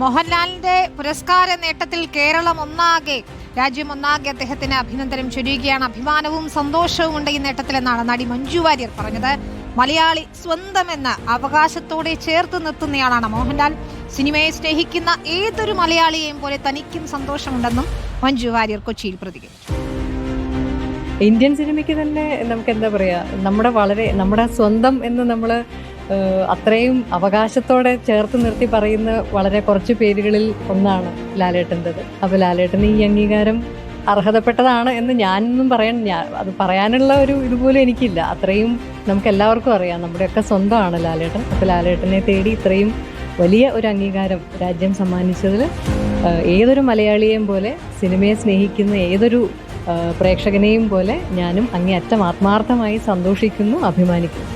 മോഹൻലാലിന്റെ പുരസ്കാര നേട്ടത്തിൽ കേരളം ഒന്നാകെ, രാജ്യം ഒന്നാകെ അദ്ദേഹത്തിന് അഭിനന്ദനം ചൊരിയുകയാണ്. അഭിമാനവും സന്തോഷവും ഉണ്ട് ഈ നേട്ടത്തിലെന്നാണ് നടി മഞ്ജു വാര്യർ പറഞ്ഞത്. മലയാളി സ്വന്തമെന്ന് അവകാശത്തോടെ ചേർത്ത് നിർത്തുന്നയാളാണ് മോഹൻലാൽ. സിനിമയെ സ്നേഹിക്കുന്ന ഏതൊരു മലയാളിയെയും പോലെ തനിക്കും സന്തോഷമുണ്ടെന്നും മഞ്ജു വാര്യർ കൊച്ചിയിൽ പ്രതികരിച്ചു. ഇന്ത്യൻ സിനിമയ്ക്ക് തന്നെ നമുക്ക് എന്താ പറയുക, നമ്മുടെ സ്വന്തം എന്ന് നമ്മൾ അത്രയും അവകാശത്തോടെ ചേർത്ത് നിർത്തി പറയുന്ന വളരെ കുറച്ച് പേരുകളിൽ ഒന്നാണ് ലാലേട്ടൻ്റെത്. അപ്പോൾ ലാലേട്ടന് ഈ അംഗീകാരം അർഹതപ്പെട്ടതാണ് എന്ന് ഞാനൊന്നും അത് പറയാനുള്ള ഒരു ഇതുപോലും എനിക്കില്ല. അത്രയും നമുക്ക് എല്ലാവർക്കും അറിയാം, നമ്മുടെയൊക്കെ സ്വന്തമാണ് ലാലേട്ടൻ. അപ്പോൾ ലാലേട്ടനെ തേടി ഇത്രയും വലിയ ഒരു അംഗീകാരം രാജ്യം സമ്മാനിച്ചതിൽ ഏതൊരു മലയാളിയെയും പോലെ, സിനിമയെ സ്നേഹിക്കുന്ന ഏതൊരു പ്രേക്ഷകനെയും പോലെ ഞാനും അങ്ങേയറ്റം ആത്മാർത്ഥമായി സന്തോഷിക്കുന്നു, അഭിമാനിക്കുന്നു.